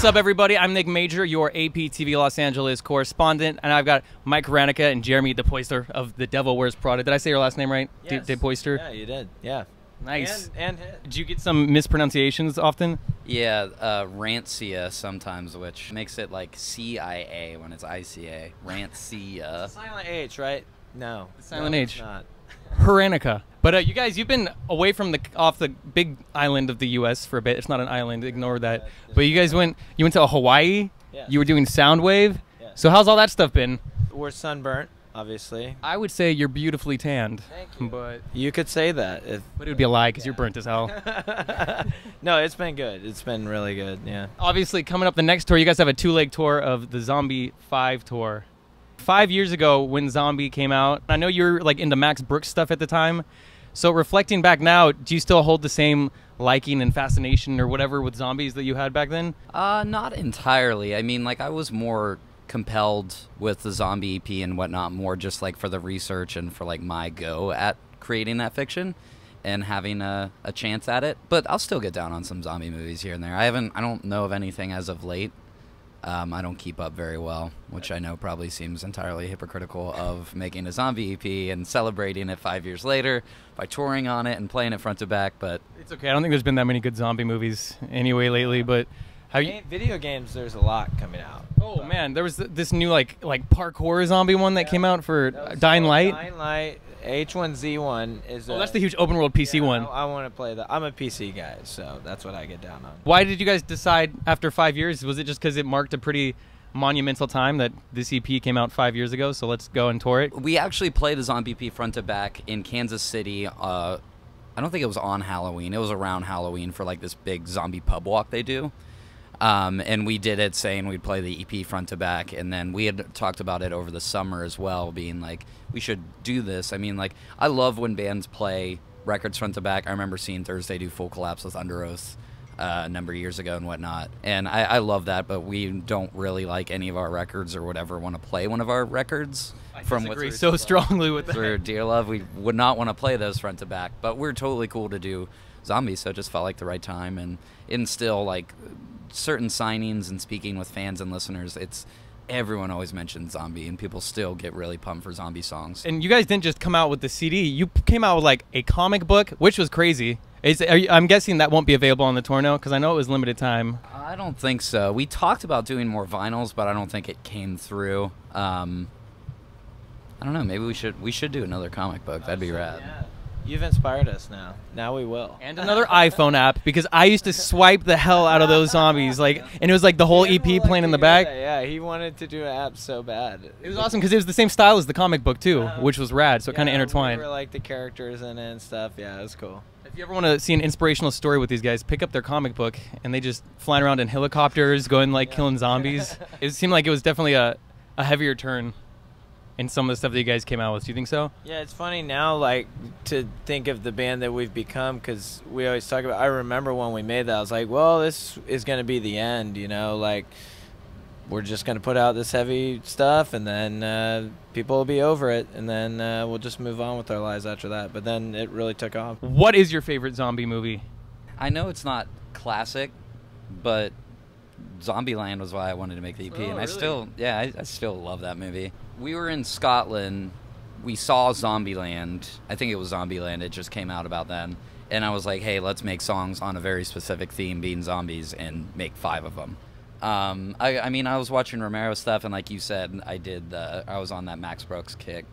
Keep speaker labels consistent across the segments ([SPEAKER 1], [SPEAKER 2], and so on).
[SPEAKER 1] What's up, everybody? I'm Nick Major, your APTV Los Angeles correspondent, and I've got Mike Ranica and Jeremy DePoister of the Devil Wears Prada. Did I say your last name right?
[SPEAKER 2] Yes.
[SPEAKER 1] DePoister?
[SPEAKER 2] Yeah, you did. Yeah.
[SPEAKER 1] Nice.
[SPEAKER 2] And hit.
[SPEAKER 1] Did you get some mispronunciations often?
[SPEAKER 3] Yeah, Rancia sometimes, which makes it like CIA when it's ICA. Rancia.
[SPEAKER 2] Silent H, right? No.
[SPEAKER 1] Silent
[SPEAKER 2] no,
[SPEAKER 1] H.
[SPEAKER 2] It's not.
[SPEAKER 1] Heranica. But you guys, you've been away from off the big island of the U.S. for a bit. It's not an island. Ignore that. But you guys went to Hawaii.
[SPEAKER 2] Yes.
[SPEAKER 1] You were doing Soundwave.
[SPEAKER 2] Yes.
[SPEAKER 1] So how's all that stuff been?
[SPEAKER 2] We're sunburnt, obviously.
[SPEAKER 1] I would say you're beautifully tanned.
[SPEAKER 2] Thank you.
[SPEAKER 1] But
[SPEAKER 2] You could say that.
[SPEAKER 1] it would be a lie because you're burnt as hell.
[SPEAKER 2] No, it's been good. It's been really good, yeah.
[SPEAKER 1] Obviously, coming up the next tour, you guys have a two-leg tour of the Zombie 5 tour. 5 years ago when Zombie came out, I know you were like into Max Brooks stuff at the time. So reflecting back now, do you still hold the same liking and fascination or whatever with zombies that you had back then?
[SPEAKER 3] Not entirely. I mean, like, I was more compelled with the Zombie EP and whatnot, more just like for the research and for like my go at creating that fiction and having a chance at it. But I'll still get down on some zombie movies here and there. I don't know of anything as of late. I don't keep up very well, which I know probably seems entirely hypocritical of making a zombie EP and celebrating it 5 years later by touring on it and playing it front to back. But
[SPEAKER 1] It's okay. I don't think there's been that many good zombie movies anyway lately. But have you?
[SPEAKER 2] Video games, there's a lot coming out.
[SPEAKER 1] Oh man, there was this new like parkour zombie one that came out for Dying Light.
[SPEAKER 2] Dying Light, H1Z1 is.
[SPEAKER 1] Oh, that's the huge open world PC one.
[SPEAKER 2] I want to play that. I'm a PC guy, so that's what I get down on.
[SPEAKER 1] Why did you guys decide after 5 years? Was it just because it marked a pretty monumental time that this EP came out 5 years ago? So let's go and tour it.
[SPEAKER 3] we actually played the Zombie EP front to back in Kansas City. I don't think it was on Halloween. It was around Halloween for like this big zombie pub walk they do. And we did it saying we'd play the EP front to back, and then we had talked about it over the summer as well, being like, we should do this. I mean, like, I love when bands play records front to back. I remember seeing Thursday do Full Collapse with Under Oath a number of years ago and whatnot, and I love that, but we don't really like any of our records or whatever want to play one of our records.
[SPEAKER 1] I
[SPEAKER 3] from
[SPEAKER 1] disagree
[SPEAKER 3] what's
[SPEAKER 1] so strongly with that.
[SPEAKER 3] through Dear Love, we would not want to play those front to back, but we're totally cool to do Zombies, so it just felt like the right time. And still, like, certain signings and speaking with fans and listeners, everyone always mentions Zombie, and people still get really pumped for Zombie songs.
[SPEAKER 1] And you guys didn't just come out with the CD. You came out with like a comic book, which was crazy. I'm guessing that won't be available on the tour now because I know it was limited time.
[SPEAKER 3] I don't think so. We talked about doing more vinyls, but I don't think it came through. I don't know. Maybe we should do another comic book. That'd be rad.
[SPEAKER 2] Yeah. You've inspired us now. Now we will.
[SPEAKER 1] And another iPhone app because I used to swipe the hell out of those zombies, like, and it was like the whole EP playing in the back.
[SPEAKER 2] Yeah, he wanted to do an app so bad.
[SPEAKER 1] It was awesome because it was the same style as the comic book too, which was rad. So it kind of intertwined.
[SPEAKER 2] We were like the characters in it and stuff. Yeah, it was cool.
[SPEAKER 1] If you ever want to see an inspirational story with these guys, pick up their comic book and they just flying around in helicopters, going like killing zombies. It seemed like it was definitely a heavier turn in some of the stuff that you guys came out with. Do you think so?
[SPEAKER 2] Yeah, it's funny now, like, to think of the band that we've become, because we always talk about, I remember when we made that, I was like, well, this is going to be the end, you know, like, we're just going to put out this heavy stuff, and then people will be over it, and then we'll just move on with our lives after that. But then it really took off.
[SPEAKER 1] What is your favorite zombie movie?
[SPEAKER 3] I know it's not classic, but Zombieland was why I wanted to make the EP, and I still love that movie. We were in Scotland. We saw Zombieland. I think it was Zombieland. It just came out about then. And I was like, hey, let's make songs on a very specific theme, being zombies, and make 5 of them. I mean, I was watching Romero stuff, and like you said, I was on that Max Brooks kick.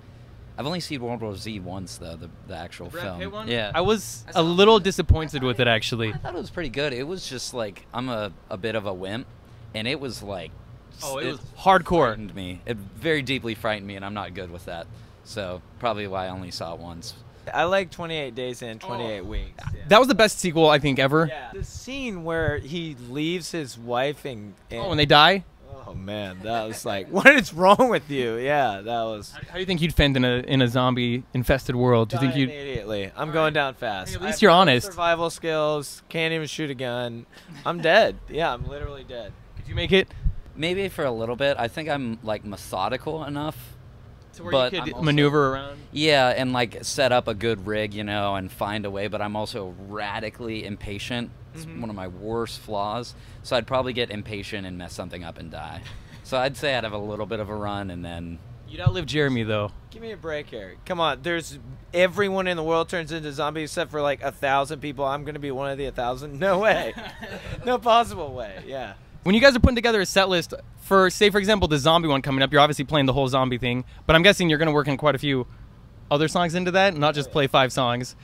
[SPEAKER 3] I've only seen World War Z once, though, the actual film.
[SPEAKER 1] Pitt one?
[SPEAKER 3] Yeah.
[SPEAKER 1] I was a little disappointed with it, actually.
[SPEAKER 3] I thought it was pretty good. It was just like, I'm a bit of a wimp, and it was like,
[SPEAKER 1] oh, it was hardcore.
[SPEAKER 3] Frightened me. It very deeply frightened me, and I'm not good with that. So probably why I only saw it once.
[SPEAKER 2] I like 28 Days in 28 Weeks. Yeah.
[SPEAKER 1] That was the best sequel, I think, ever.
[SPEAKER 2] Yeah. The scene where he leaves his wife and
[SPEAKER 1] Oh, when they die?
[SPEAKER 2] oh man, that was like, what is wrong with you? Yeah, that was.
[SPEAKER 1] How do you think you'd fend in a zombie infested world? Do you think you'd
[SPEAKER 2] immediately? I'm going down fast.
[SPEAKER 1] Hey, at least
[SPEAKER 2] I have
[SPEAKER 1] you're
[SPEAKER 2] no
[SPEAKER 1] honest.
[SPEAKER 2] Survival skills. Can't even shoot a gun. I'm dead. Yeah, I'm literally dead.
[SPEAKER 1] Could you make it?
[SPEAKER 3] Maybe for a little bit. I think I'm like methodical enough
[SPEAKER 1] To where
[SPEAKER 3] but
[SPEAKER 1] you could
[SPEAKER 3] I'm also-
[SPEAKER 1] maneuver around.
[SPEAKER 3] Yeah, and like set up a good rig, you know, and find a way. But I'm also radically impatient. It's one of my worst flaws. So I'd probably get impatient and mess something up and die. So I'd say I'd have a little bit of a run, and then
[SPEAKER 1] You'd outlive Jeremy though.
[SPEAKER 2] Give me a break here. Come on, there's everyone in the world turns into zombies except for like 1,000 people. I'm gonna be one of the 1,000. No way. No possible way. Yeah.
[SPEAKER 1] When you guys are putting together a set list for, say, for example, the zombie one coming up, you're obviously playing the whole zombie thing, but I'm guessing you're going to work in quite a few other songs into that, not just play 5 songs.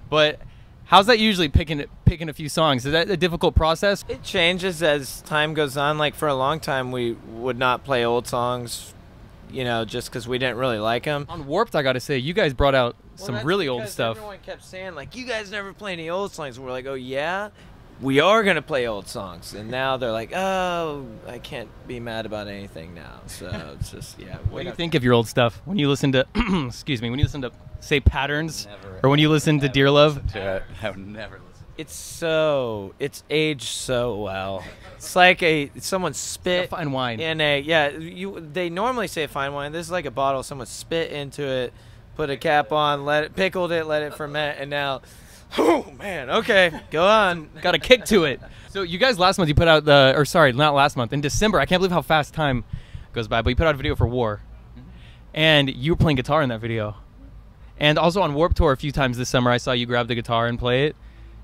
[SPEAKER 1] But how's that usually picking a few songs? Is that a difficult process?
[SPEAKER 2] It changes as time goes on. Like for a long time, we would not play old songs, you know, just because we didn't really like them.
[SPEAKER 1] On Warped, I got to say, you guys brought out some really old stuff.
[SPEAKER 2] Everyone kept saying like, "You guys never play any old songs." And we're like, "Oh yeah." We are going to play old songs. And now they're like, oh, I can't be mad about anything now. So it's just, yeah.
[SPEAKER 1] What do you think of your old stuff when you listen to, excuse me, when you listen to, say, Patterns?
[SPEAKER 3] Never,
[SPEAKER 1] or when you listen to Dear Love?
[SPEAKER 3] I would never listen.
[SPEAKER 2] It's aged so well. It's like someone spit
[SPEAKER 1] Like a fine wine.
[SPEAKER 2] in they normally say fine wine. This is like a bottle. Someone spit into it, put a cap on, pickled it, let it ferment, and now... Oh man, okay, go on.
[SPEAKER 1] Got a kick to it. So you guys last month you put out not last month, in December, I can't believe how fast time goes by, but you put out a video for War. And you were playing guitar in that video. And also on Warped Tour a few times this summer I saw you grab the guitar and play it.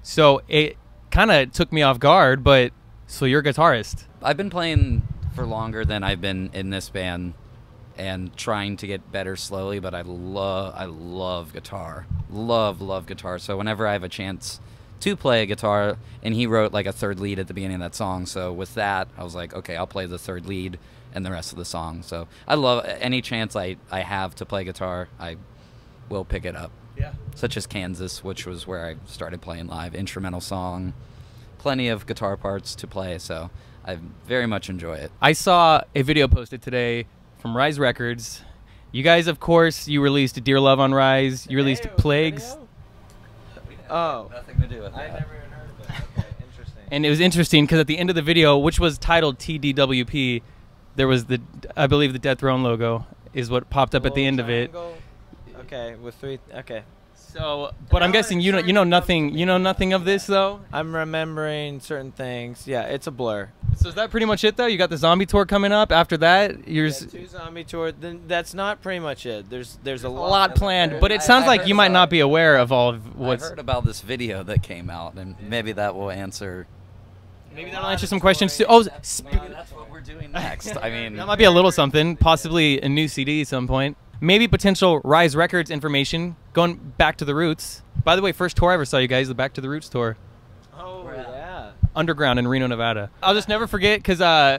[SPEAKER 1] So it kind of took me off guard, but so you're a guitarist.
[SPEAKER 3] I've been playing for longer than I've been in this band and trying to get better slowly, but I love guitar. Love guitar. So whenever I have a chance to play a guitar, and he wrote like a third lead at the beginning of that song, so with that I was like, okay, I'll play the third lead and the rest of the song. So I love any chance I have to play guitar, I will pick it up.
[SPEAKER 1] Yeah.
[SPEAKER 3] Such as Kansas, which was where I started playing live, instrumental song, plenty of guitar parts to play, so I very much enjoy it.
[SPEAKER 1] I saw a video posted today from Rise Records. You guys, of course, you released Dear Love on Rise. You released Plagues.
[SPEAKER 2] Oh.
[SPEAKER 3] Nothing to do with
[SPEAKER 2] I
[SPEAKER 3] that.
[SPEAKER 2] never even heard of it. Okay, interesting.
[SPEAKER 1] And it was interesting because at the end of the video, which was titled TDWP, there was I believe the Death Throne logo is what popped up at the end of it.
[SPEAKER 2] Okay, with 3. Okay.
[SPEAKER 1] So, but I'm guessing you know nothing of this though.
[SPEAKER 2] I'm remembering certain things. Yeah, it's a blur.
[SPEAKER 1] So is that pretty much it though? You got the zombie tour coming up. After that, you're
[SPEAKER 2] Yeah, 2 zombie tour. Then that's not pretty much it. There's a
[SPEAKER 1] a lot planned, but it
[SPEAKER 3] I-
[SPEAKER 1] sounds
[SPEAKER 3] I
[SPEAKER 1] like
[SPEAKER 3] heard
[SPEAKER 1] you might
[SPEAKER 3] about
[SPEAKER 1] not be aware of all of
[SPEAKER 3] I
[SPEAKER 1] what's.
[SPEAKER 3] heard about this video that came out, and maybe that will answer.
[SPEAKER 1] Maybe that'll answer some questions too. Oh,
[SPEAKER 3] That's what we're doing next. I mean,
[SPEAKER 1] that might be a little something. Possibly a new CD at some point. Maybe potential Rise Records information. Going back to the roots. By the way, first tour I ever saw you guys, the Back to the Roots tour.
[SPEAKER 2] Oh yeah.
[SPEAKER 1] Underground in Reno, Nevada. I'll just never forget because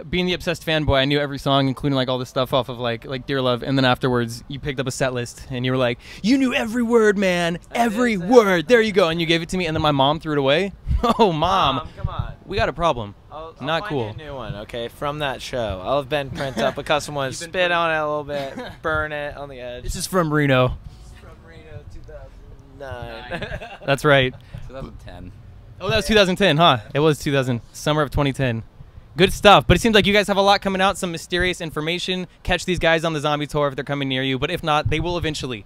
[SPEAKER 1] being the obsessed fanboy, I knew every song, including like all the stuff off of like Dear Love. And then afterwards, you picked up a set list and you were like, "You knew every word, man, every word." There you go, and you gave it to me. And then my mom threw it away. Oh, mom,
[SPEAKER 2] Come on.
[SPEAKER 1] we got a problem.
[SPEAKER 2] I'll
[SPEAKER 1] Not
[SPEAKER 2] find
[SPEAKER 1] cool.
[SPEAKER 2] you a new one, okay? From that show, I'll have Ben print up a custom one, spit on it a little bit, burn it on the edge.
[SPEAKER 1] This is from Reno.
[SPEAKER 2] From Reno, 2009.
[SPEAKER 1] That's right.
[SPEAKER 3] 2010.
[SPEAKER 1] Oh, that was 2010, huh? It was 2000, summer of 2010. Good stuff. But it seems like you guys have a lot coming out, some mysterious information. Catch these guys on the zombie tour if they're coming near you. But if not, they will eventually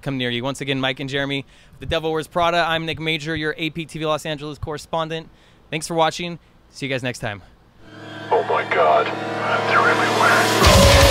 [SPEAKER 1] come near you. Once again, Mike and Jeremy, The Devil Wears Prada. I'm Nick Major, your APTV Los Angeles correspondent. Thanks for watching. See you guys next time.
[SPEAKER 4] Oh my god, they're everywhere.